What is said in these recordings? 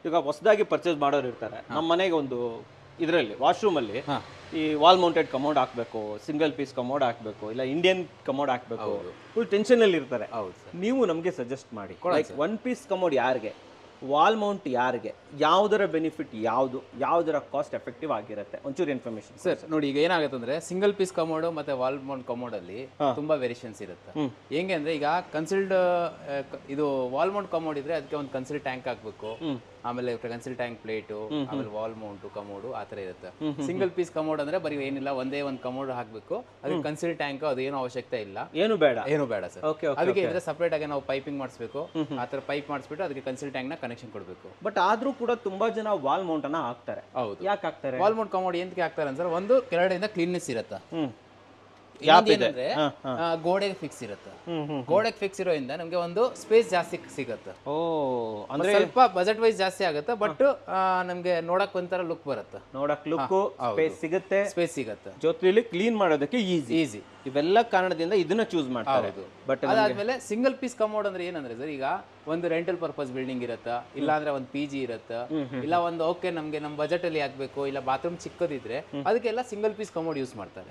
ಈಗ ಹೊಸದಾಗಿ ಪರ್ಚೇಸ್ ಮಾಡೋರು ಇರ್ತಾರೆ, ನಮ್ಮ ಮನೆಗೆ ಒಂದು ಇದರಲ್ಲಿ ವಾಶ್ರೂಮಲ್ಲಿ ಈ ವಾಲ್ ಮೌಂಟೆಡ್ ಕಮೋಡ್ ಹಾಕಬೇಕು, ಸಿಂಗಲ್ ಪೀಸ್ ಕಮೋಡ್ ಹಾಕಬೇಕು, ಇಲ್ಲ ಇಂಡಿಯನ್ ಕಮೋಡ್ ಹಾಕಬೇಕು, ಫುಲ್ ಟೆನ್ಷನಲ್ಲಿ ಇರ್ತಾರೆ. ನೀವು ನಮಗೆ ಸಜೆಸ್ಟ್ ಮಾಡಿ, ಲೈಕ್ ಒನ್ ಪೀಸ್ ಕಮೋಡ್ ಯಾರಿಗೆ, ವಾಲ್ ಮೌಂಟ್ ಯಾರಿಗೆ, ಯಾವುದರ ಬೆನಿಫಿಟ್ ಯಾವುದು, ಯಾವುದರ ಕಾಸ್ಟ್ ಎಫೆಕ್ಟಿವ್ ಆಗಿರುತ್ತೆ, ಒಂಚೂರು ಇನ್ಫಾರ್ಮೇಶನ್. ಸರ್ ನೋಡಿ, ಈಗ ಏನಾಗುತ್ತೆ ಅಂದ್ರೆ ಸಿಂಗಲ್ ಪೀಸ್ ಕಮೋಡ್ ಮತ್ತೆ ವಾಲ್ ಮೌಂಟ್ ಕಮೋಡ್ ಅಲ್ಲಿ ತುಂಬಾ ವೇರಿಯೇಷನ್ಸ್ ಇರುತ್ತೆ. ಹೆಂಗೆ ಅಂದ್ರೆ ಈಗ ಕನ್ಸಿಲ್ಡ್ ಇದು ವಾಲ್ ಮೌಂಟ್ ಕಮೋಡ್ ಇದ್ರೆ ಅದಕ್ಕೆ ಒಂದು ಕನ್ಸಿಲ್ ಟ್ಯಾಂಕ್ ಹಾಕ್ಬೇಕು, ಆಮೇಲೆ ಕನ್ಸಿಲ್ ಟ್ಯಾಂಕ್ ಪ್ಲೇಟು, ಆಮೇಲೆ ವಾಲ್ ಮೌಂಟ್ ಕಮೋಡ್ ಆ ತರ ಇರುತ್ತೆ. ಸಿಂಗಲ್ ಪೀಸ್ ಕಮೋಡ್ ಅಂದ್ರೆ ಬರೀ ಏನಿಲ್ಲ, ಒಂದೇ ಒಂದು ಕಮೋಡ್ ಹಾಕ್ಬೇಕು, ಅದಕ್ಕೆ ಕನ್ಸಿಲ್ ಟ್ಯಾಂಕ್ ಅದೇನು ಅವಶ್ಯಕತೆ ಇಲ್ಲ, ಏನು ಬೇಡ ಸರ್. ಅದಕ್ಕೆ ಇದ್ರೆ ಸಪರೇಟ್ ಆಗಿ ನಾವು ಪೈಪಿಂಗ್ ಮಾಡಿಸ್ಬೇಕು, ಆ ತರ ಪೈಪ್ ಮಾಡಿಸ್ಬಿಟ್ಟು ಅದಕ್ಕೆ ಕನ್ಸಿಲ್ ಟ್ಯಾಂಕ್ ನ ಕನೆಕ್ಷನ್ ಕೊಡಬೇಕು. ಬಟ್ ಆದ್ರೂ ಕೂಡ ತುಂಬಾ ಜನ ವಾಲ್ ಮೌಂಟ್ ಅನ್ನ ಹಾಕ್ತಾರೆ. ಹೌದು, ಯಾಕೆ ಹಾಕ್ತಾರೆ? ವಾಲ್ ಮೌಂಟ್ ಕಮೋಡ್ ಎಂತಕ್ಕೆ ಹಾಕ್ತಾರೆ ಅಂದ್ರೆ, ಒಂದು ಕೆಳಗಡೆಯಿಂದ ಕ್ಲೀನ್ನೆಸ್ ಇರುತ್ತೆ, ಏನಂದ್ರೆ ಗೋಡೆಗೆ ಫಿಕ್ಸ್ ಇರುತ್ತೆ. ಗೋಡೆಗೆ ಫಿಕ್ಸ್ ಇರೋದ್ರಿಂದ ನಮ್ಗೆ ಒಂದು ಸ್ಪೇಸ್ ಜಾಸ್ತಿ ಸಿಗುತ್ತೆ. ಅಂದ್ರೆ ಸ್ವಲ್ಪ ಬಜೆಟ್ ವೈಸ್ ಜಾಸ್ತಿ ಆಗುತ್ತೆ, ಬಟ್ ನಮ್ಗೆ ನೋಡಕ್ ಒಂಥರ ಲುಕ್ ಬರುತ್ತೆ, ನೋಡಕ್ ಲುಕ್, ಸ್ಪೇಸ್ ಸಿಗುತ್ತೆ, ಜೊತೆಲಿ ಕ್ಲೀನ್ ಮಾಡೋದಕ್ಕೆ ಈಸಿ. ಇವೆಲ್ಲ ಕಾರಣದಿಂದ ಇದನ್ನ ಚೂಸ್ ಮಾಡ್ತಾರೆ. ಬಟ್ ಅದಾದ್ಮೇಲೆ ಸಿಂಗಲ್ ಪೀಸ್ ಕಮೋಡ್ ಅಂದ್ರೆ ಏನಂದ್ರೆ ಸರ್, ಈಗ ಒಂದು ರೆಂಟಲ್ ಪರ್ಪಸ್ ಬಿಲ್ಡಿಂಗ್ ಇರುತ್ತೆ, ಇಲ್ಲ ಅಂದ್ರೆ ಒಂದು PG ಇರುತ್ತೆ, ಇಲ್ಲ ಒಂದು ನಮ್ಗೆ ನಮ್ಮ ಬಜೆಟ್ ಅಲ್ಲಿ ಆಗ್ಬೇಕು, ಇಲ್ಲ ಬಾತ್ರೂಮ್ ಚಿಕ್ಕದಿದ್ರೆ ಅದಕ್ಕೆಲ್ಲ ಸಿಂಗಲ್ ಪೀಸ್ ಕಮೋಡ್ ಯೂಸ್ ಮಾಡ್ತಾರೆ.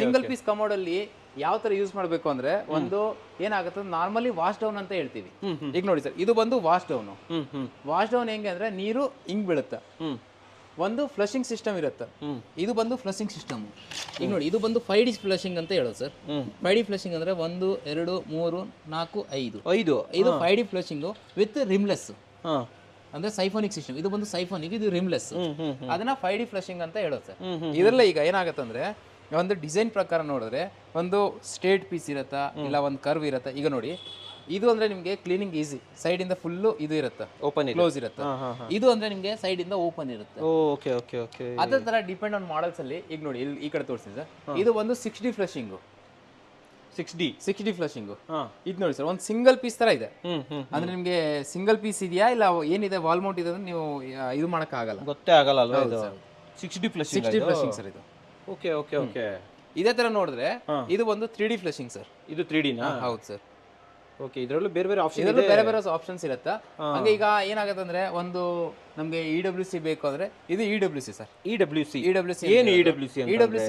ಸಿಂಗಲ್ ಪೀಸ್ ಕಮೋಡ್ ಅಲ್ಲಿ ಯಾವ ತರ ಯೂಸ್ ಮಾಡ್ಬೇಕು ಅಂದ್ರೆ, ಒಂದು ಏನಾಗುತ್ತೆ ನಾರ್ಮಲಿ ವಾಶ್ ಡೌನ್ ಅಂತ ಹೇಳ್ತೀವಿ. ಈಗ ನೋಡಿ ಸರ್, ಇದು ಬಂದು ವಾಶ್ ಡೌನ್ ಹೆಂಗೆ ಅಂದ್ರೆ ನೀರು ಹಿಂಗ್ ಬೀಳುತ್ತೆ. ಒಂದು ಫ್ಲಶಿಂಗ್ ಸಿಸ್ಟಮ್ ಇರುತ್ತೆ, ಇದು ಬಂದು ಫ್ಲಶಿಂಗ್ ಸಿಸ್ಟಮ್. ಈಗ ನೋಡಿ, ಇದು ಬಂದು 5D ಫ್ಲಶಿಂಗ್ ಅಂತ ಹೇಳೋದು ಸರ್. 5D ಫ್ಲಶಿಂಗ್ ಅಂದ್ರೆ 1 2 3 4 5 ಇದು 5D ಫ್ಲಶಿಂಗ್ ವಿತ್ ರಿಮ್ಲೆಸ್, ಅಂದ್ರೆ ಸೈಫೋನಿಕ್ ಸಿಸ್ಟಮ್. ಇದು ಬಂದು ಸೈಫೋನಿಕ್, ಇದು ರಿಮ್ಲೆಸ್, ಅದನ್ನ 5D ಫ್ಲಶಿಂಗ್ ಅಂತ ಹೇಳೋದು ಸರ್. ಇದರಲ್ಲಿ ಈಗ ಏನಾಗುತ್ತೆ ಅಂದ್ರೆ, ಒಂದು ಡಿಸೈನ್ ಪ್ರಕಾರ ನೋಡಿದ್ರೆ ಒಂದು ಸ್ಟ್ರೇಟ್ ಪೀಸ್ ಇರತ್ತಾ, ಇಲ್ಲ ಒಂದು ಕರ್ವ್ ಇರತ್ತಾ. ಈಗ ನೋಡಿ, ಇದು ಅಂದ್ರೆ ನಿಮ್ಗೆ ಕ್ಲೀನಿಂಗ್ ಈಸಿ, ಸೈಡ್ ಇಂದ ಫುಲ್ ಇದು ಇರುತ್ತೆ, ಓಪನ್ ಕ್ಲೋಸ್ ಇರುತ್ತೆ. ಇದು ಅಂದ್ರೆ ನಿಮ್ಗೆ ಸೈಡ್ ಇಂದ ಓಪನ್ ಇರುತ್ತೆ. ಅದೇ ತರ ಡಿಪೆಂಡ್ ಆನ್ ಮಾಡೆಲ್ಸ್ ಅಲ್ಲಿ. ಈಗ ನೋಡಿ, ಇಲ್ಲಿ ಈ ಕಡೆ ತೋರಿಸಿ ಸರ್, ಇದು ಒಂದು 6D ಫ್ಲಶಿಂಗ್, 6D ಫ್ಲಶಿಂಗ್. ಇದು ನೋಡಿ ಸರ್, ಒಂದು ಸಿಂಗಲ್ ಪೀಸ್ ತರ ಇದೆ. ಅಂದ್ರೆ ನಿಮ್ಗೆ ಸಿಂಗಲ್ ಪೀಸ್ ಇದೆಯಾ ಇಲ್ಲ ಏನಿದೆ ವಾಲ್ ಮೌಂಟ್ ಇದೆ ಅಂದ್ರೆ ನೀವು ಇದು ಮಾಡಕ್ ಆಗಲ್ಲ, ಗೊತ್ತೇ ಆಗಲ್ಲ ಅಲ್ವಾ. ಇದು 6D ಫ್ಲಶಿಂಗ್ ಸರ್ ಇದು. ಓಕೆ. ಇದೇ ತರ ನೋಡಿದ್ರೆ ಇದು ಒಂದು 3D ಫ್ಲಶಿಂಗ್ ಸರ್. ಇದು 3D ನಾ? ಹೌದು ಸರ್. ಓಕೆ, ಇದರಲ್ಲೂ ಬೇರೆ ಬೇರೆ ಆಪ್ಷನ್ಸ್ ಇರುತ್ತೆ. ಹಂಗೆ ಈಗ ಏನಾಗುತ್ತೆ ಅಂದ್ರೆ, ಒಂದು ನಮಗೆ EWC ಬೇಕು ಅಂದ್ರೆ ಇದು EWC ಸರ್. EWC ಏನು EWC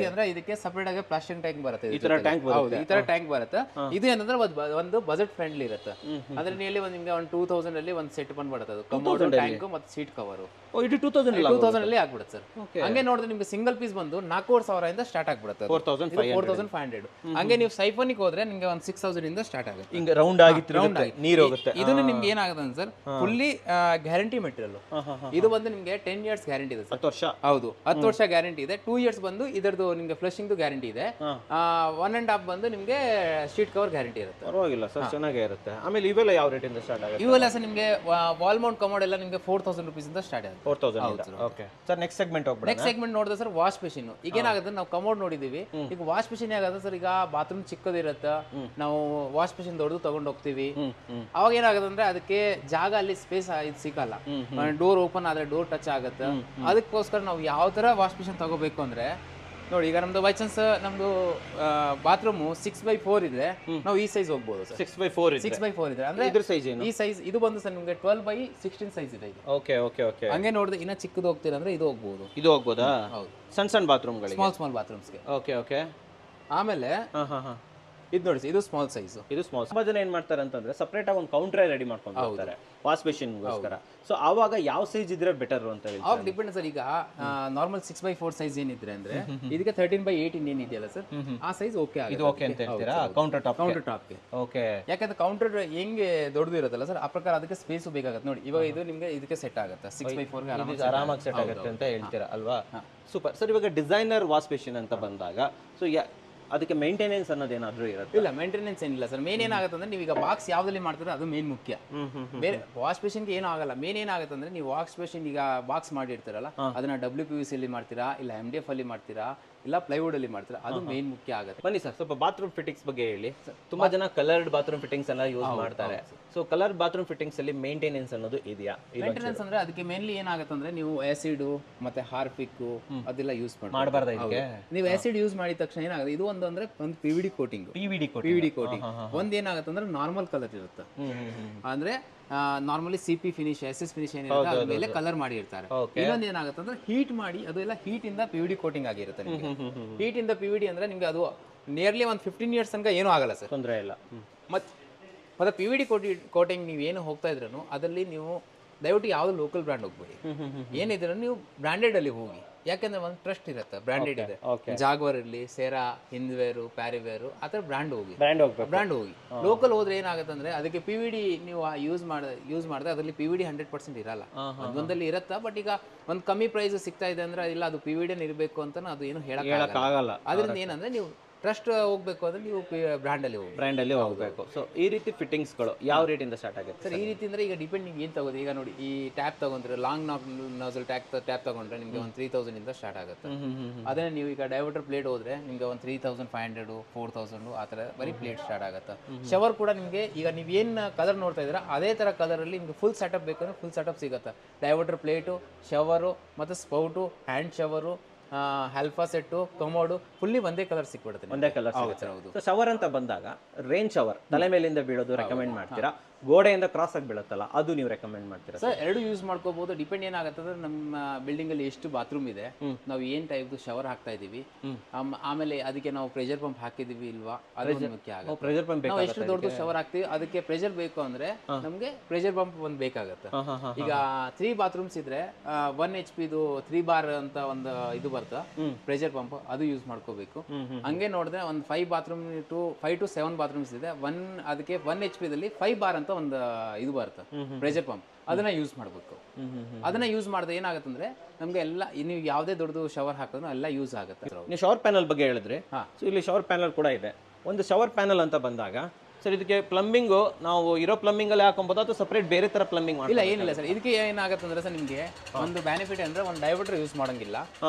ಅಂದ್ರೆ ಇದಕ್ಕೆ ಸಪರೇಟ್ ಆಗಿ ಪ್ಲಾಸ್ಟಿಕ್ ಟ್ಯಾಂಕ್ ಬರುತ್ತೆ, ಈ ತರ ಟ್ಯಾಂಕ್ ಬರುತ್ತೆ. ಇದು ಏನಂದ್ರೆ ಒಂದು ಬಜೆಟ್ ಫ್ರೆಂಡ್ಲಿ ಇರುತ್ತೆ. ಅಂದ್ರೆ ನಿಮಗೆ ಒಂದು 2000 ಅಲ್ಲಿ ಒಂದು ಸೆಟ್ ಬಂದ್ಬಿಡುತ್ತೆ, ಅದು ಕಮೋಡ್ ಟ್ಯಾಂಕ್ ಮತ್ತೆ ಸೀಟ್ ಕವರ್. ಇದು 2000 ಅಲ್ಲಿ ಆಗ್ಬಿಡುತ್ತೆ ಸರ್. ಹಂಗೆ ನೋಡಿದ್ರೆ ನಿಮ್ಗೆ ಸಿಂಗಲ್ ಪೀಸ್ ಬಂದು 4000 ಇಂದ ಸ್ಟಾರ್ಟ್ ಆಗ್ಬಿಡುತ್ತೆ, 4500. ಹಂಗೆ ನೀವು ಸೈಫೋನಿಕ್ ಹೋದ್ರೆ ನಿಮ್ಗೆ ಒಂದು 6000 ಇಂದ ಸ್ಟಾರ್ಟ್ ಆಗುತ್ತೆ. ಹಿಂಗೆ ರೌಂಡ್ ಆಗಿ ನೀರು ಹೋಗುತ್ತೆ. ಇದನ್ನು ನಿಮ್ಗೆ ಏನಾಗುತ್ತೆ ಸರ್, ಫುಲ್ಲಿ ಗ್ಯಾರಂಟಿ ಮೆಟೀರಿಯಲ್. ಇದು ಬಂದು ನಿಮ್ಗೆ 10 years ಗ್ಯಾರಂಟಿ ಇದೆ, 10 ವರ್ಷ. ಹೌದು, 10 ವರ್ಷ ಗ್ಯಾರಂಟಿ ಇದೆ. 2 years ಬಂದು ಇದರದು ನಿಮ್ಗೆ ಫ್ಲಶಿಂಗ್ ಗ್ಯಾರಂಟಿ ಇದೆ. 1.5 ಬಂದು ನಿಮ್ಗೆ ಶೀಟ್ ಕವರ್ ಗ್ಯಾರಂಟಿ ಇರುತ್ತೆ. ಪರವಾಗಿಲ್ಲ ಸರ್, ಚೆನ್ನಾಗೇ ಇರುತ್ತೆ. ಆಮೇಲೆ ಇವೆಲ್ಲ ಯಾವ ರೇಟ್ ಇಂದ ಸ್ಟಾರ್ಟ್ ಆಗುತ್ತೆ? ಇವೆಲ್ಲ ಸರ್ ನಿಮ್ಗೆ ವಾಲ್ ಮೌಂಟ್ ಕಮೋಡ್ ಎಲ್ಲ ನಿಮ್ಗೆ 4000 rupees ಇಂದ ಸ್ಟಾರ್ಟ್ ಆಗುತ್ತೆ. 4000. ಓಕೆ ಸರ್, ನೆಕ್ಸ್ಟ್ ಸೆಗ್ಮೆಂಟ್ ಹೋಗ್ಬಿಡಿ. ನೆಕ್ಸ್ಟ್ ಸೆಗ್ಮೆಂಟ್ ನೋಡಿದ್ರೆ ಸರ್, ವಾಶ್ ಮೆಷಿನ್. ಈಗ ಏನಾಗುತ್ತೆ, ನಾವು ಕಮೋಡ್ ನೋಡಿದೀವಿ, ಈಗ ವಾಶ್ ಮೆಷಿನ್ ಆಗುತ್ತೆ ಸರ್. ಈಗ ಬಾತ್ರೂಮ್ ಚಿಕ್ಕದಿರುತ್ತೆ, ನಾವು ವಾಶ್ ಮೆಷಿನ್ ದೊಡ್ಡದು ತಗೊಂಡು ಹೋಗ್ತೀವಿ. ಅವಾಗ ಏನಾಗುತ್ತೆ ಅಂದ್ರೆ, ಅದಕ್ಕೆ ಜಾಗ ಅಲ್ಲಿ ಸ್ಪೇಸ್ ಇದು ಸಿಗಲ್ಲ, ಡೋರ್ ಓಪನ್ ಆದ್ರೆ ಡೋರ್ ಟಚ್ ಆಗುತ್ತೆ. ಅದಕ್ಕೋಸ್ಕರ ನಾವು ಯಾವ ತರ ವಾಶ್ ಮೆಷಿನ್ ತಗೋಬೇಕು ಅಂದ್ರೆ, ನೋಡಿ ಈಗ ನಮ್ದು ಬೈ ಚಾನ್ಸ್ ನಮ್ದು ಬಾತ್ರೂಮ್ 6x4 ಇದ್ರೆ ನಾವು ಈ ಸೈಜ್ ಹೋಗ್ಬೋದು. 6x4 ಇದ್ರೆ ಅಂದ್ರೆ ಇದ್ರ ಸೈಜ್ ಏನು? ಈ ಸೈಜ್ ಇದು ಬಂದು ಸರ್ ನಿಮ್ಗೆ 12x16 ಸೈಜ್ ಇದೆ ಇದು. ಓಕೆ. ಹಂಗೆ ನೋಡಿದ್ರೆ ಇನ್ನ ಚಿಕ್ಕದು ಹೋಗ್ತೀರಾ ಅಂದ್ರೆ ಇದು ಹೋಗ್ಬೋದು. ಇದು ಹೋಗ್ಬೋದಾ? ಹೌದು, ಸಣ್ಣ ಬಾತ್ರೂಮ್ಗಳಿಗೆ, ಸ್ಮಾಲ್ ಬಾತ್ರೂಮ್ಸ್ಗೆ. ಓಕೆ. ಆಮೇಲೆ ಇದು ನೋಡಿ, ಇದು ಸ್ಮಾಲ್ ಸೈಜ್. ಇದು ಸ್ಮಾಲ್. ತುಂಬಾ ಜನ ಏನ್ ಮಾಡ್ತಾರೆ ಅಂತಂದ್ರೆ, ಸಪರೇಟ್ ಆಗಿ ಒಂದು ಕೌಂಟರ್ ರೆಡಿ ಮಾಡ್ಕೊಂಡು ಹೋಗ್ತಾರೆ ವಾಶ್ ಮೆಷಿನ್ಗೋಸ್ಕರ. ಸೊ ಆವಾಗ ಯಾವ ಸೈಜ್ ಇದ್ರೆ ಬೆಟರ್ ಅಂತ ಹೇಳಿ ಅವಾಗ ಡಿಪೆಂಡ್ ಸರ್. ಈಗ ನಾರ್ಮಲ್ 6x4 ಸೈಜ್ ಏನಿದ್ರೆ ಅಂದ್ರೆ, ಇದಕ್ಕೆ 13x18 ಏನಿದೆಯಲ್ಲ ಸರ್, ಆ ಸೈಜ್ ಓಕೆ ಆಗುತ್ತೆ. ಇದು ಓಕೆ ಅಂತ ಹೇಳ್ತೀರಾ? ಕೌಂಟರ್ ಟಾಪ್ಗೆ. ಓಕೆ, ಯಾಕಂದ್ರೆ ಕೌಂಟರ್ ಹೆಂಗೆ ದೊಡ್ಡದು ಇರುತ್ತಲ್ಲ ಸರ್, ಆ ಪ್ರಕಾರ ಅದಕ್ಕೆ ಸ್ಪೇಸ್ ಬೇಕಾಗುತ್ತೆ. ನೋಡಿ ಇವಾಗ ಇದು ನಿಮ್ಗೆ ಇದಕ್ಕೆ ಸೆಟ್ ಆಗುತ್ತೆ, 6x4 ಗೆ ಆರಾಮಾಗಿ ಸೆಟ್ ಆಗುತ್ತೆ ಅಂತ ಹೇಳ್ತೀರಾ ಅಲ್ವಾ? Super sir. ಇವಾಗ ಡಿಸೈನರ್ ವಾಶ್ ಮೆಷಿನ್ ಅಂತ ಬಂದಾಗ, ಸೊ ಅದಕ್ಕೆ ಮೇಂಟೆನೆನ್ಸ್ ಅನ್ನೋದೇನಾದ್ರೂ ಇರುತ್ತೆ? ಇಲ್ಲ, ಮೇಂಟೆನೆನ್ಸ್ ಏನಿಲ್ಲ ಸರ್. ಮೇನ್ ಏನಾಗುತ್ತೆ ಅಂದ್ರೆ, ನೀವೀಗ ಬಾಕ್ಸ್ ಯಾವ್ದಲ್ಲಿ ಮಾಡ್ತೀರೋ ಅದು ಮೇನ್ ಮುಖ್ಯ. ಬೇರೆ ವಾಶ್ ಮೆಷಿನ್ಗೆ ಏನೂ ಆಗಲ್ಲ. ಮೇನ್ ಏನಾಗುತ್ತೆ ಅಂದ್ರೆ, ನೀವು ವಾಶ್ ಮೆಷಿನ್ ಈಗ ಬಾಕ್ಸ್ ಮಾಡಿರ್ತೀರಲ್ಲ, ಅದನ್ನ WPVC ಅಲ್ಲಿ ಮಾಡ್ತೀರಾ, ಇಲ್ಲ MDF ಅಲ್ಲಿ ಮಾಡ್ತೀರಾ, ಇಲ್ಲ ಪ್ಲೈವುಡ್ ಅಲ್ಲಿ ಮಾಡ್ತೀರಾ, ಅದು ಮೇನ್ ಮುಖ್ಯ ಆಗುತ್ತೆ. ಬನ್ನಿ ಸರ್, ಸ್ವಲ್ಪ ಬಾತ್ರೂಮ್ ಫಿಟ್ಟಿಂಗ್ಸ್ ಬಗ್ಗೆ ಹೇಳಿ. ತುಂಬಾ ಜನ ಕಲರ್ಡ್ ಬಾತ್ರೂಮ್ ಫಿಟ್ಟಿಂಗ್ಸ್ ಎಲ್ಲ ಯೂಸ್ ಮಾಡ್ತಾರೆ. ಸೊ ಕಲರ್ ಬಾತ್ರೂಮ್ ಫಿಟ್ಟಿಂಗ್ಸ್ ಅಲ್ಲಿ ಮೇಂಟೆನೆನ್ಸ್ ಅನ್ನೋದು ಇದೆಯಾ? ಮೇಂಟೆನೆನ್ಸ್ ಅಂದ್ರೆ ಅದಕ್ಕೆ ಮೇನ್ಲಿ ಏನಾಗುತ್ತೆ ಅಂದ್ರೆ, ನೀವು ಆಸಿಡ್ ಮತ್ತೆ ಹಾರ್ಪಿಕ್ ಅದೆಲ್ಲ ಯೂಸ್ ಮಾಡಬಾರ್ದು. ನೀವು ಆಸಿಡ್ ಯೂಸ್ ಮಾಡಿದ ತಕ್ಷಣ ಏನಾಗುತ್ತೆ, ಇದು ಒಂದು ಅಂದ್ರೆ ಒಂದು PVD ಕೋಟಿಂಗ್. ಒಂದ್ ಏನಾಗುತ್ತೆ ಅಂದ್ರೆ ನಾರ್ಮಲ್ ಕಲರ್ ಇರುತ್ತೆ, ಅಂದ್ರೆ normally CP finish SS finish ಏನಿರುತ್ತೆ ಅದ್ರ ಮೇಲೆ ಕಲರ್ ಮಾಡಿರ್ತಾರೆ. ಇನ್ನೊಂದು ಏನಾಗುತ್ತೆ ಅಂದ್ರೆ ಹೀಟ್ ಮಾಡಿ ಅದೆಲ್ಲ ಹೀಟ್ ಇಂದ PVD ಕೋಟಿಂಗ್ ಆಗಿರುತ್ತೆ ನಿಮಗೆ. ಹೀಟ್ ಇಂದ PVD ಅಂದ್ರೆ ನಿಮ್ಗೆ ಅದು ನಿಯರ್ಲಿ ಒಂದು 15 ಇಯರ್ಸ್ ತನಕ ಏನೂ ಆಗಲ್ಲ ಸರ್, ತೊಂದರೆ ಇಲ್ಲ. ಮತ್ತೆ PVD ಕೋಟಿಂಗ್ ನೀವು ಏನು ಹೋಗ್ತಾ ಇದ್ರೂ ಅದರಲ್ಲಿ ನೀವು ದಯವಿಟ್ಟು ಯಾವ್ದು ಲೋಕಲ್ ಬ್ರ್ಯಾಂಡ್ ಹೋಗ್ಬೇಡಿ. ಏನಿದ್ರೆ ನೀವು ಬ್ರಾಂಡೆಡ್ ಅಲ್ಲಿ ಹೋಗಿ, ಯಾಕಂದ್ರೆ ಒಂದು ಟ್ರಸ್ಟ್ ಇರುತ್ತೆ, ಬ್ರಾಂಡೆಡ್ ಇದೆ. ಜಾಗ್ವರ್ ಇರಲಿ, ಸೆರಾ, ಹಿಂದ್ವೇರು, ಪ್ಯಾರಿವೇರು, ಆ ಥರ ಬ್ರ್ಯಾಂಡ್ ಹೋಗಿ. ಲೋಕಲ್ ಹೋದ್ರೆ ಏನಾಗುತ್ತೆ ಅಂದ್ರೆ ಅದಕ್ಕೆ PVD ನೀವು ಯೂಸ್ ಮಾಡಿದ್ರೆ ಅದರಲ್ಲಿ PVD 100% ಇರಲ್ಲ. ಒಂದಲ್ಲಿ ಇರುತ್ತಾ, ಬಟ್ ಈಗ ಒಂದು ಕಮ್ಮಿ ಪ್ರೈಸ್ ಸಿಗ್ತಾ ಇದೆ ಅಂದ್ರೆ ಇಲ್ಲ ಅದು PVD ಇರಬೇಕು ಅಂತ ಅದು ಏನು ಹೇಳಕ್ಕಾಗಲ್ಲ. ಅದರಿಂದ ಏನಂದ್ರೆ ನೀವು ಟ್ರಸ್ಟ್ ಹೋಗ್ಬೇಕು ಅಂದ್ರೆ ನೀವು ಬ್ರ್ಯಾಂಡಲ್ಲಿ ಹೋಗಬೇಕು. ಸೊ ಈ ರೀತಿ ಫಿಟ್ಟಿಂಗ್ಸ್ಗಳು ಯಾವ ರೇಟಿಂದ ಸ್ಟಾರ್ಟ್ ಆಗುತ್ತೆ ಸರ್? ಈ ರೀತಿ ಅಂದ್ರೆ ಈಗ ಡಿಪೆಂಡ್ ನೀವು ಏನು ತಗೋದು. ಈಗ ನೋಡಿ, ಈ ಟ್ಯಾಪ್ ತಗೊಂಡ್ರೆ ಲಾಂಗ್ ನಾಸಲ್ ಟ್ಯಾಪ್ ತಗೊಂಡ್ರೆ ನಿಮಗೆ ಒಂದು 3000 ಇಂದ ಸ್ಟಾರ್ಟ್ ಆಗುತ್ತೆ. ಅದನ್ನ ನೀವು ಈಗ ಡೈವರ್ಟರ್ ಪ್ಲೇಟ್ ಹೋದ್ರೆ ನಿಮಗೆ ಒಂದು 3500 4000 ಆ ಥರ ಬರೀ ಪ್ಲೇಟ್ ಸ್ಟಾರ್ಟ್ ಆಗುತ್ತೆ. ಶವರ್ ಕೂಡ ನಿಮಗೆ ಈಗ ನೀವು ಏನು ಕಲರ್ ನೋಡ್ತಾ ಇದ್ದೀರಾ ಅದೇ ಥರ ಕಲರಲ್ಲಿ ನಿಮಗೆ ಫುಲ್ ಸೆಟಪ್ ಬೇಕಂದ್ರೆ ಫುಲ್ ಸೆಟಪ್ ಸಿಗುತ್ತೆ. ಡೈವರ್ಟರ್ ಪ್ಲೇಟು, ಶವರು, ಮತ್ತು ಸ್ಪೌಟು, ಹ್ಯಾಂಡ್ ಶವರು, ಹೆಲ್ಫಾ ಸೆಟ್ಟು, ಕಮೋಡು ಫುಲ್ಲಿ ಒಂದೇ ಕಲರ್ ಸಿಕ್ಬಿಡುತ್ತೆ. ಒಂದೇ ಕಲರ್. ಸೊ ಶವರ್ ಅಂತ ಬಂದಾಗ ರೇಂಜ್ ಶವರ್ ತಲೆ ಮೇಲಿಂದ ಬೀಳೋದು ರೆಕಮೆಂಡ್ ಮಾಡ್ತೀರಾ, ಗೋಡೆಯಿಂದ ಕ್ರಾಸ್ ಆಗಿ ಬೀಳುತ್ತಲ್ಲ ಅದು ನೀವು ರೆಕಮೆಂಡ್ ಮಾಡ್ತೀರಾ? ಸರ್ ಎರಡು ಯೂಸ್ ಮಾಡ್ಕೋಬಹುದು. ಡಿಪೆಂಡ್ ಏನಾಗುತ್ತೆ ಅಂದ್ರೆ ನಮ್ಮ ಬಿಲ್ಡಿಂಗ್ ಅಲ್ಲಿ ಎಷ್ಟು ಬಾತ್ರೂಮ್ ಇದೆ, ನಾವು ಏನ್ ಟೈಪ್ ಶವರ್ ಹಾಕ್ತಾ ಇದೀವಿ, ಆಮೇಲೆ ಅದಕ್ಕೆ ನಾವು ಪ್ರೆಷರ್ ಪಂಪ್ ಹಾಕಿದೀವಿ ಇಲ್ವಾ, ಅದು ಮುಖ್ಯ ಆಗುತ್ತೆ. ಪ್ರೆಷರ್ ಪಂಪ್ ನಾವು ಎಷ್ಟು ದೊಡ್ಡದು ಶವರ್ ಹಾಕ್ತಿವಿ ಅದಕ್ಕೆ ಪ್ರೆಷರ್ ಬೇಕು ಅಂದ್ರೆ ನಮ್ಗೆ ಪ್ರೆಷರ್ ಪಂಪ್ ಒಂದು ಬೇಕಾಗುತ್ತೆ. ಈಗ 3 ಬಾತ್ರೂಮ್ಸ್ ಇದ್ರೆ 1 HP ಇದು 3 ಬಾರ್ ಅಂತ ಒಂದು ಇದು ಬರುತ್ತೆ ಪ್ರೆಷರ್ ಪಂಪ್, ಅದು ಯೂಸ್ ಮಾಡ್ಕೋಬೇಕು. ಹಂಗೆ ನೋಡಿದ್ರೆ ಒಂದು 5 ಬಾತ್ರೂಮ್ ಟು 5 to 7 ಬಾತ್ರೂಮ್ಸ್ ಇದೆ, ಅದಕ್ಕೆ 1 HP ದಲ್ಲಿ 5 ಬಾರ್ ಅಂತ ಒಂದು ಇದು ಬರುತ್ತೆ ಪ್ರೆಷರ್ ಪಂಪ್, ಅದನ್ನ ಯೂಸ್ ಮಾಡಬೇಕು. ಅದನ್ನ ಯೂಸ್ ಮಾಡಿದ್ರೆ ಏನಾಗುತ್ತೆ ಅಂದ್ರೆ ನಮ್ಗೆ ಎಲ್ಲ ನೀವು ಯಾವುದೇ ದೊಡ್ಡದು ಶವರ್ ಹಾಕಿದ್ರು ಎಲ್ಲ ಯೂಸ್ ಆಗುತ್ತೆ. ನೀವು ಶವರ್ ಪ್ಯಾನಲ್ ಬಗ್ಗೆ ಹೇಳಿದ್ರಿ, ಸೊ ಇಲ್ಲಿ ಶವರ್ ಪ್ಯಾನಲ್ ಕೂಡ ಇದೆ. ಒಂದು ಶವರ್ ಪ್ಯಾನಲ್ ಅಂತ ಬಂದಾಗ ಸರ್ ಇದಕ್ಕೆ ಪ್ಲಂಬಿಂಗು ನಾವು ಇರೋ ಪ್ಲಂಬಿಂಗ್ ಅಲ್ಲಿ ಹಾಕೊಬೋದು ಅಥವಾ ಸಪರೇಟ್ ಬೇರೆ ತರ ಪ್ಲಂಬಿಂಗ್ ಇಲ್ಲ? ಏನಿಲ್ಲ ಸರ್, ಇದಕ್ಕೆ ಏನಾಗುತ್ತೆ ಅಂದ್ರೆ ಸರ್ ನಿಮಗೆ ಒಂದು ಬೆನಿಫಿಟ್ ಅಂದ್ರೆ ಒಂದು ಡೈವರ್ಟರ್ ಯೂಸ್ ಮಾಡಂಗಿಲ್ಲ.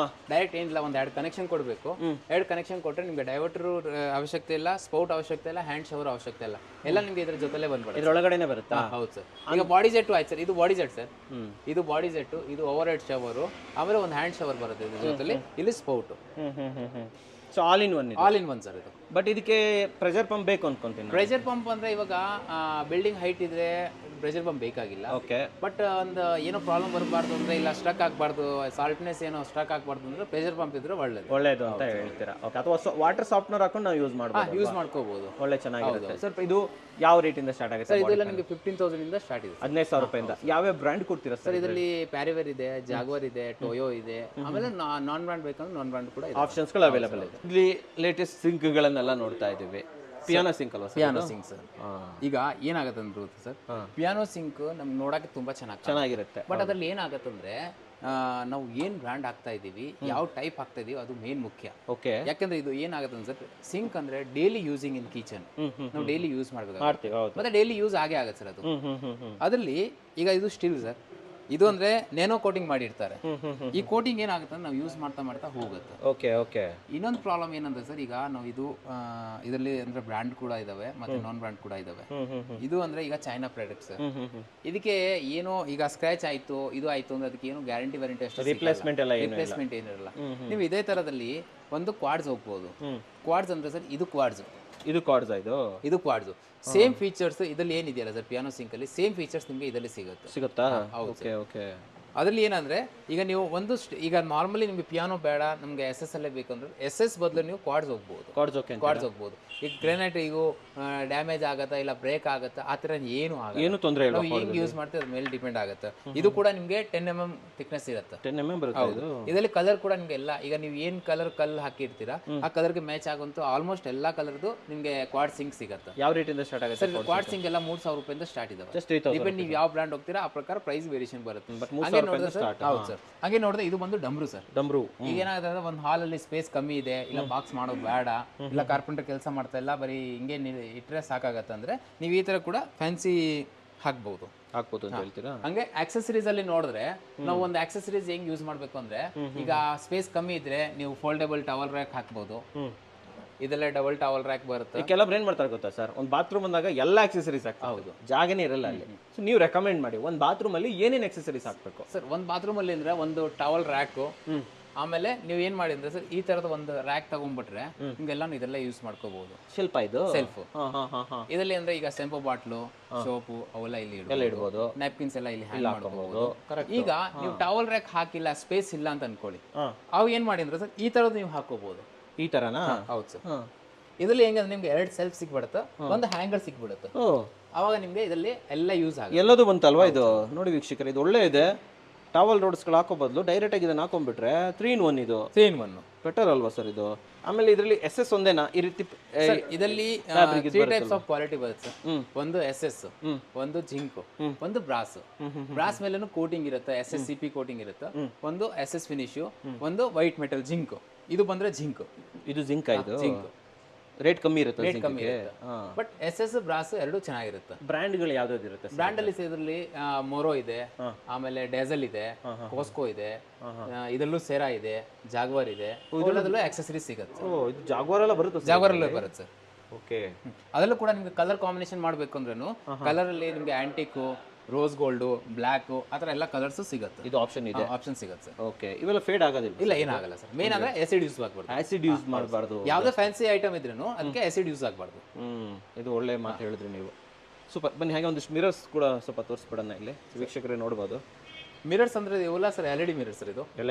ಡೈರೆಕ್ಟ್ ಏನಿಲ್ಲ, ಒಂದು 2 ಕನೆಕ್ಷನ್ ಕೊಡಬೇಕು. 2 ಕನೆಕ್ಷನ್ ಕೊಟ್ಟರೆ ನಿಮಗೆ ಡೈವರ್ಟರ್ ಅವಶ್ಯಕತೆ ಇಲ್ಲ, ಸ್ಪೌಟ್ ಅವಶ್ಯಕತೆ ಇಲ್ಲ, ಹ್ಯಾಂಡ್ ಶವರ್ ಅವಶ್ಯಕತೆ ಇಲ್ಲ, ಎಲ್ಲ ನಿಮಗೆ ಇದ್ರ ಜೊತೆಲೇ ಬಂದ್ಬಿಡುತ್ತೆ. ಇದ್ರೊಳಗಡೆನೆ ಬರುತ್ತಾ? ಹೌದು ಸರ್. ಈಗ ಬಾಡಿ ಜೆಟ್ ಆಯ್ತು ಸರ್, ಇದು ಬಾಡಿ ಜೆಟ್ ಸರ್, ಇದು ಬಾಡಿ ಜೆಟ್, ಇದು ಓವರ್ ಹೆಡ್ ಶವರು, ಆಮೇಲೆ ಒಂದು ಹ್ಯಾಂಡ್ ಶವರ್ ಬರುತ್ತೆ ಇದ್ರ ಜೊತೆಲಿ, ಇಲ್ಲಿ spout. So all in one sir ಇದು. ಬಟ್ ಇದಕ್ಕೆ ಪ್ರೆಷರ್ ಪಂಪ್ ಬೇಕು ಅನ್ಕೊಂತೀನಿ. ಪ್ರೆಷರ್ ಪಂಪ್ ಅಂದ್ರೆ ಇವಾಗ ಬಿಲ್ಡಿಂಗ್ ಹೈಟ್ ಇದ್ರೆ ಪ್ರೆಷರ್ ಪಂಪ್ ಬೇಕಾಗಿಲ್ಲ. ಓಕೆ. ಬಟ್ ಒಂದು ಏನೋ ಪ್ರಾಬ್ಲಮ್ ಬರಬಾರ್ದು ಅಂದ್ರೆ, ಇಲ್ಲ ಸ್ಟ್ರಕ್ ಆಗಬಾರ್ದು, ಸಾಲ್ಟ್ನೆಸ್ ಏನೋ ಸ್ಟ್ರಕ್ ಆಗಬಾರ್ದು ಅಂದ್ರೆ ಪ್ರೆಷರ್ ಪಂಪ್ ಇದ್ರೆ ಒಳ್ಳೇದು ಅಂತ ಹೇಳ್ತೀರಾ? ಓಕೆ. ಅಥವಾ ವಾಟರ್ ಸಾಫ್ಟ್ನರ್ ಹಾಕೊಂಡು ನಾವು ಯೂಸ್ ಮಾಡ್ಕೋಬಹುದು, ಒಳ್ಳೆ ಚೆನ್ನಾಗಿರುತ್ತೆ. ಸರ್ ಇದು ಯಾವ ರೇಟಿಂದ ಸ್ಟಾರ್ಟ್ ಆಗುತ್ತೆ? ಸರ್ ಇದೆಲ್ಲ ನಿಮಗೆ 15,000 ಇಂದ ಸ್ಟಾರ್ಟ್ ಇದೆ. 15,000 ರೂಪಾಯಿಂದ. ಯಾವ್ಯಾವ ಬ್ರ್ಯಾಂಡ್ ಕೊಡ್ತೀರಾ ಸರ್? ಇದರಲ್ಲಿ ಪ್ಯಾರಿವೇರ್ ಇದೆ, ಜಾಗ್ವರ್ ಇದೆ, ಟೊಯೋ ಇದೆ, ಆಮೇಲೆ ನಾನ್ ಬ್ರ್ಯಾಂಡ್ ಬೇಕಂದ್ರೆ ನಾನ್ ಬ್ರ್ಯಾಂಡ್ ಕೂಡ ಇದೆ. ಆಪ್ಷನ್ಸ್ಗಳು ಅವೈಲೇಬಲ್ ಇದೆ. ಇಲ್ಲಿ ಲೇಟೆಸ್ಟ್ ಸಿಂಕ್ಗಳನ್ನೆಲ್ಲ ನೋಡ್ತಾ ಇದ್ದೀವಿ. ಪಿಯಾನೋ ಸಿಂಕ್ ಅಲ್ವಾ? Piano sink sir. ಈಗ ಏನಾಗುತ್ತೆ ಅಂದ್ರೆ ಸರ್, ಪಿಯಾನೋ ಸಿಂಕ್ ನಮ್ಗೆ ನೋಡಕ್ಕೆ ತುಂಬಾ ಚೆನ್ನಾಗಿರುತ್ತೆ. ಬಟ್ ಅದ್ರಲ್ಲಿ ಏನಾಗುತ್ತೆ ಅಂದ್ರೆ ನಾವು ಏನ್ ಬ್ರ್ಯಾಂಡ್ ಹಾಕ್ತಾ ಇದೀವಿ, ಯಾವ ಟೈಪ್ ಹಾಕ್ತಾ ಇದೀವಿ ಅದು ಮೇನ್ ಮುಖ್ಯ. ಓಕೆ. ಯಾಕಂದ್ರೆ ಇದು ಏನಾಗುತ್ತೆ ಅಂದ್ರೆ ಸಿಂಕ್ ಅಂದ್ರೆ ಡೈಲಿ ಯೂಸಿಂಗ್ ಇನ್ ಕಿಚನ್, ನಾವು ಡೈಲಿ ಯೂಸ್ ಮಾಡ್ಬೇಕು, ಮತ್ತೆ ಡೈಲಿ ಯೂಸ್ ಆಗೇ ಆಗುತ್ತೆ ಸರ್ ಅದು. ಅದರಲ್ಲಿ ಈಗ ಇದು ಸ್ಟೀಲ್ ಸರ್, ಇದು ಅಂದ್ರೆ ನೇನೋ ಕೋಟಿಂಗ್ ಮಾಡಿರ್ತಾರೆ. ಈ ಕೋಟಿಂಗ್ ಏನಾಗುತ್ತೆ ನಾವು ಯೂಸ್ ಮಾಡ್ತಾ ಹೋಗುತ್ತೆ. Okay okay. ಇನ್ನೊಂದು ಪ್ರಾಬ್ಲಮ್ ಏನಂದ್ರೆ ಸರ್, ಈಗ ನಾವು ಇದರಲ್ಲಿ ಅಂದ್ರೆ ಬ್ರ್ಯಾಂಡ್ ಕೂಡ ಇದಾವೆ ಮತ್ತೆ ನಾನ್ ಬ್ರ್ಯಾಂಡ್ ಕೂಡ ಇದಾವೆ. ಇದು ಅಂದ್ರೆ ಈಗ ಚೈನಾ ಪ್ರಾಡಕ್ಟ್ಸ್, ಇದಕ್ಕೆ ಏನೋ ಈಗ ಸ್ಕ್ರಾಚ್ ಆಯ್ತು ಇದು ಆಯ್ತು ಅಂದ್ರೆ ಅದಕ್ಕೆ ಏನು ಗ್ಯಾರಂಟಿ ವಾರಂಟಿ ಅಷ್ಟು ರಿಪ್ಲೇಸ್ಮೆಂಟ್ ಏನಿರಲ್ಲ. ನೀವು ಇದೇ ತರದಲ್ಲಿ ಒಂದು ಕ್ವಾಡ್ಸ್ ಹೋಗ್ಬೋದು. ಕ್ವಾಡ್ಸ್ ಅಂದ್ರೆ ಸರ್ ಇದು ಕ್ವಾಡ್ಸ್, ಇದು ಕ್ವಾಡ್ಸ್ ಸೇಮ್ ಫೀಚರ್ಸ್ ಇದರಲ್ಲಿ ಏನಿದೆಯಲ್ಲ ಸರ್ ಪಿಯಾನೋ ಸಿಂಕ್ ಅಲ್ಲಿ, ಸೇಮ್ ಫೀಚರ್ಸ್ ನಿಮಗೆ ಇದರಲ್ಲಿ ಸಿಗುತ್ತಾ? Okay okay. ಅದರಲ್ಲಿ ಏನಂದ್ರೆ ಈಗ ನೀವು ಈಗ ನಾರ್ಮಲಿ ನಿಮಗೆ ಪಿಯಾನೋ ಬೇಡ, ನಮಗೆ SS ಅಲ್ಲೇ ಬೇಕಂದ್ರೆ SS ಬದಲು ನೀವು ಕ್ವಾಡ್ಸ್ ಹೋಗ್ಬೋದು. ಈಗ ಗ್ರೆನೈಟ್ ಈಗ ಡ್ಯಾಮೇಜ್ ಆಗತ್ತಾ ಇಲ್ಲ ಬ್ರೇಕ್ ಆಗತ್ತಾ ಆ ಥರ ಏನು ತೊಂದರೆ ಇಲ್ಲ. ನಾವು ಹೆಂಗ್ ಯೂಸ್ ಮಾಡ್ತೀವಿ ಅದ್ರ ಮೇಲೆ ಡಿಪೆಂಡ್ ಆಗುತ್ತೆ. ಇದು ಕೂಡ ನಿಮಗೆ 10 mm ಥಿಕ್ನೆಸ್ ಇರುತ್ತೆ. 10 mm ಬರುತ್ತೆ. ಇದರಲ್ಲಿ ಕಲರ್ ಕೂಡ ನಿಮಗೆ ಎಲ್ಲ, ಈಗ ನೀವು ಏನ್ ಕಲ್ಲು ಹಾಕಿರ್ತೀರಾ ಆ ಕಲರ್ಗೆ ಮ್ಯಾಚ್ ಆಗುವಂತ ಆಲ್ಮೋಸ್ಟ್ ಎಲ್ಲಾ ಕಲರ್ದು ನಿಮಗೆ ಕ್ವಾಡ್ ಸಿಂಕ್ ಸಿಗುತ್ತೆ. ಯಾವ ರೇಟಿಂದ ಸ್ಟಾರ್ಟ್ ಆಗುತ್ತೆ ಸರ್? ಕ್ವಾಡ್ ಸಿಂಕ್ ಎಲ್ಲ 3,000 ರೂಪಾಯಿಂದ ಸ್ಟಾರ್ಟ್ ಇದಾವೆ. ಡಿಪೆಂಡ್ ನೀವು ಯಾವ ಬ್ರ್ಯಾಂಡ್ ಹೋಗ್ತೀರಾ ಆ ಪ್ರಕಾರ ಪ್ರೈಸ್ ವೇರಿಯೇಷನ್ ಬರುತ್ತೆ. ಹೌದು ಸರ್. ಹಾಗೆ ನೋಡಿದ್ರೆ ಇದು ಬಂದು ಡಮ್ರು ಸರ್. ಈಗ ಏನಾಗುತ್ತೆ ಅಂದ್ರೆ ಒಂದು ಹಾಲ್ ಅಲ್ಲಿ ಸ್ಪೇಸ್ ಕಮ್ಮಿ ಇದೆ, ಇಲ್ಲ ಬಾಕ್ಸ್ ಮಾಡೋದು ಬೇಡ, ಇಲ್ಲ ಕಾರ್ಪೆಂಟರ್ ಕೆಲಸ ಮಾಡ್ತಾ ಇಲ್ಲ, ಬರೀ ಹಿಂಗೆ ಇಟ್ಟರೆ ಸಾಕಾಗತ್ತೆ ಅಂದ್ರೆ ನೀವು ಈ ತರ ಕೂಡ ಫ್ಯಾನ್ಸಿ ಹಾಕ್ಬಹುದು ಅಂತ ಹೇಳ್ತೀರಾ? ಹಂಗೆ ಆಕ್ಸೆಸರೀಸ್ ಅಲ್ಲಿ ನೋಡಿದ್ರೆ ನಾವು ಒಂದು ಆಕ್ಸೆಸರೀಸ್ ಹೆಂಗ್ ಯೂಸ್ ಮಾಡ್ಬೇಕು ಅಂದ್ರೆ, ಈಗ ಸ್ಪೇಸ್ ಕಮ್ಮಿ ಇದ್ರೆ ನೀವು ಫೋಲ್ಡೇಬಲ್ ಟವಲ್ ರ್ಯಾಕ್ ಹಾಕ್ಬಹುದು. ಇದೆಲ್ಲ ಡಬಲ್ ಟವಲ್ ರ್ಯಾಕ್ ಬರುತ್ತೆ. ಕೆಲವ್ರು ಏನ್ ಮಾಡ್ತಾರೆ ಗೊತ್ತಾ ಸರ್, ಒಂದು ಬಾತ್ರೂಮ್ ಅಂದಾಗ ಎಲ್ಲ ಆಕ್ಸೆಸರೀಸ್ ಹಾಕ್ಬಹುದು, ಜಾಗನೇ ಇರಲ್ಲ ಅಲ್ಲಿ. ಸೊ ನೀವು ರೆಕಮೆಂಡ್ ಮಾಡಿ ಒಂದು ಬಾತ್ರೂಮ್ ಅಲ್ಲಿ ಏನೇನು ಆಕ್ಸೆಸರೀಸ್ ಹಾಕ್ಬೇಕು ಸರ್? ಒಂದು ಬಾತ್ರೂಮ್ ಅಲ್ಲಿ ಅಂದ್ರೆ ಒಂದು ಟವಲ್ ರ್ಯಾಕ್, ಆಮೇಲೆ ನೀವು ಏನ್ ಮಾಡಿ ಅಂದ್ರೆ ಸರ್ ಈ ತರದ ಒಂದು ರ್ಯಾಕ್ ತಗೊಂಡ್ಬಿಟ್ರೆ ನಿಮ್ಗೆಲ್ಲಾನು ಇದೆಲ್ಲ ಯೂಸ್ ಮಾಡ್ಕೋಬಹುದು. ಶಿಲ್ಪ ಇದು ಸೆಲ್ಫ್ ಹಾಂ ಹಾಂ ಹಾಂ ಹಾಂ ಇದರಲ್ಲಿ ಅಂದ್ರೆ ಈಗ ಶೆಂಪು ಬಾಟ್ಲು, ಸೋಪು ಅವೆಲ್ಲ ಇಲ್ಲಿ ಇಡ್ಬೋದು, ನ್ಯಾಪ್ಕಿನ್ಸ್ ಎಲ್ಲ ಇಲ್ಲಿ ಹ್ಯಾಂಗ್ ಮಾಡ್ಕೋಬಹುದು. ಈಗ ನೀವು ಟವಲ್ ರ್ಯಾಕ್ ಹಾಕಿಲ್ಲ, ಸ್ಪೇಸ್ ಇಲ್ಲ ಅಂತ ಅನ್ಕೊಳ್ಳಿ, ಅವು ಏನ್ ಮಾಡಿ ಅಂದ್ರೆ ಸರ್ ಈ ತರದ್ದು ನೀವು ಹಾಕೋಬಹುದು. ಈ ಥರನಾ? ಹೌದು ಸರ್. ಇದರಲ್ಲಿ ಹೆಂಗಂದ್ರೆ ನಿಮ್ಗೆ 2 ಸೆಲ್ಫ್ ಸಿಕ್ಬಿಡುತ್ತೆ, ಒಂದು ಹ್ಯಾಂಗರ್ ಸಿಕ್ಬಿಡುತ್ತೆ. ಓ, ಅವಾಗ ನಿಮ್ಗೆ ಇದರಲ್ಲಿ ಎಲ್ಲ ಯೂಸ್ ಆಗುತ್ತೆ. ಎಲ್ಲದೂ ಬಂತಲ್ವಾ ಇದು? ನೋಡಿ ವೀಕ್ಷಕರೇ, ಇದು ಒಳ್ಳೆ ಇದೆ. ಟವಲ್ ರೋಡ್ಸ್ಗಳು ಹಾಕೋ ಬದಲು ಡೈರೆಕ್ಟಾಗಿ ಇದನ್ನು ಹಾಕೊಂಡ್ಬಿಟ್ರೆ 3-in-1 ಇದು 3-in-1 ಬೆಟರ್ ಅಲ್ವಾ ಸರ್ ಇದು? ಆಮೇಲೆ ಇದರಲ್ಲಿ SS ಒಂದೇನಾ ಈ ರೀತಿ? ಇದರಲ್ಲಿ 3 ಟೈಪ್ಸ್ ಆಫ್ ಕ್ವಾಲಿಟಿ ಬರುತ್ತೆ ಸರ್. ಒಂದು SS, ಒಂದು ಜಿಂಕ್, ಒಂದು ಬ್ರಾಸ್. ಬ್ರಾಸ್ ಮೇಲೇನು ಕೋಟಿಂಗ್ ಇರುತ್ತೆ, SSCP ಕೋಟಿಂಗ್ ಇರುತ್ತೆ. ಒಂದು SS ಫಿನಿಶ್, ಒಂದು ವೈಟ್ ಮೆಟಲ್ ಜಿಂಕ್. ಇದು ಬಂದ್ರೆ ಜಿಂಕ್. ಇದು ಜಿಂಕ್. ಇದು ಜಿಂಕ್ ರೇಟ್ ಕಮ್ಮಿ ಇರುತ್ತೆ. ರೇಟ್ ಕಮ್ಮಿ ಇರುತ್ತೆ, ಬಟ್ SS ಬ್ರಾಸ್ ಎರಡು ಚೆನ್ನಾಗಿರುತ್ತೆ. ಬ್ರ್ಯಾಂಡ್ಗಳು ಯಾವ್ದಾವ್ದು ಇರುತ್ತೆ? ಬ್ರ್ಯಾಂಡ್ ಅಲ್ಲಿ ಇದರಲ್ಲಿ ಮೊರೋ ಇದೆ, ಆಮೇಲೆ ಡೇಸಲ್ ಇದೆ, ಕೋಸ್ಕೋ ಇದೆ, ಇದರಲ್ಲೂ ಸೆರಾ ಇದೆ, ಜಾಗ್ವಾರ್ ಇದೆ. ಇದರಲ್ಲೂ ಆಕ್ಸೆಸರೀಸ್ ಸಿಗುತ್ತೆ. ಓ, ಇದು ಜಾಗ್ವಾರ್ ಎಲ್ಲ ಬರುತ್ತೆ? ಜಾಗ್ವಾರ್ ಅಲ್ಲೇ ಬರುತ್ತೆ ಸರ್. ಓಕೆ. ಅದರಲ್ಲೂ ಕೂಡ ನಿಮ್ಗೆ ಕಲರ್ ಕಾಂಬಿನೇಷನ್ ಮಾಡಬೇಕು ಅಂದ್ರೂ ಕಲರ್ ಅಲ್ಲಿ ನಿಮ್ಗೆ ಆಂಟಿಕ್, ರೋಸ್ ಗೋಲ್ಡ್, ಬ್ಲ್ಯಾಕ್ ಆ ಥರ ಎಲ್ಲ ಕಲರ್ಸ್ ಸಿಗುತ್ತೆ. ಇದು ಆಪ್ಷನ್ ಇದೆ? ಆಪ್ಷನ್ ಸಿಗುತ್ತೆ ಸರ್. ಓಕೆ. ಇವೆಲ್ಲ ಫೇಡ್ ಆಗೋದಿಲ್ಲ? ಇಲ್ಲ, ಏನಾಗಲ್ಲ ಸರ್. ಮೇನ್ ಅಂದ್ರೆ ಆಸಿಡ್ ಯೂಸ್ ಆಗಬಾರ್ದು. ಆಸಿಡ್ ಯೂಸ್ ಮಾಡಬಾರ್ದು. ಯಾವುದೇ ಫ್ಯಾನ್ಸಿ ಐಟಮ್ ಇದ್ರೂ ಅದಕ್ಕೆ ಆಸಿಡ್ ಯೂಸ್ ಆಗಬಾರ್ದು. ಇದು ಒಳ್ಳೆ ಮಾತು ಹೇಳಿದ್ರಿ ನೀವು. ಸೂಪರ್. ಬನ್ನಿ, ಹಾಗೆ ಒಂದಿಷ್ಟು ಮಿರರ್ಸ್ ಕೂಡ ಸ್ವಲ್ಪ ತೋರಿಸ್ಬಿಡೋಣ ಇಲ್ಲಿ, ವೀಕ್ಷಕರೇ ನೋಡ್ಬೋದು. ಮಿರರ್ಸ್ ಅಂದ್ರೆ ಇವೆಲ್ಲ ಸರ್ LED ಮಿರರ್ಸ್ ಇದು. ಎಲ್ಲ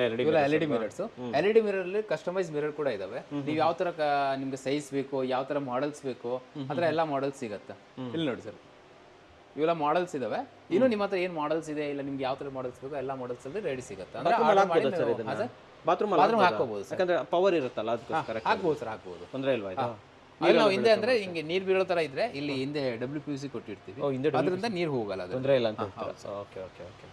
LED ಮಿರರ್ಸ್. LED ಮಿರರ್ ಅಲ್ಲಿ ಕಸ್ಟಮೈಸ್ ಮಿರರ್ ಕೂಡ ಇದಾವೆ. ನೀವು ಯಾವ ತರ ನಿಮ್ಗೆ ಸೈಜ್ ಬೇಕು, ಯಾವ ತರ ಮಾಡೆಲ್ಸ್ ಬೇಕು, ಅದರ ಎಲ್ಲ ಮಾಡೆಲ್ಸ್ ಸಿಗುತ್ತೆ. ಇಲ್ಲಿ ನೋಡಿ ಸರ್, ಇವೆಲ್ಲ ಮಾಡೆಲ್ಸ್ ಇದಾವೆ. ಇನ್ನು ನಿಮ್ಮ ಹತ್ರ ಏನ್ ಮಾಡೆಲ್ಸ್ ಇದೆ, ಇಲ್ಲ ನಿಮ್ಗೆ ಯಾವ ತರ ಮಾಡೆಲ್ಸ್ ಬೇಕು ಎಲ್ಲ ಮಾಡೆಲ್ಸ್ ಅಲ್ಲಿ ರೆಡಿ ಸಿಗುತ್ತೆ. ಬಾತ್ರೂಮ್ ಹಾಕೋಬಹುದು ಸರ್, ಯಾಕಂದ್ರೆ ಪವರ್ ಇರುತ್ತಲ್ಲ ಅದಕ್ಕೋಸ್ಕರ. ಹಾಕ್ಬೋದು ಸರ್, ಹಾಕ್ಬೋದು. ತೊಂದರೆ ಇಲ್ವಾ ಇದು? ನಾವು ಹಿಂದೆ ಅಂದ್ರೆ ಹಿಂಗೆ ನೀರ್ ಬೀಳೋ ತರ ಇದ್ರೆ ಇಲ್ಲಿ ಹಿಂದೆ WPVC ಕೊಟ್ಟಿರ್ತೀವಿ, ಅದರಿಂದ ನೀರು ಹೋಗಲ್ಲ. ತೊಂದರೆ ಇಲ್ಲ ಅಂತ. Okay okay okay.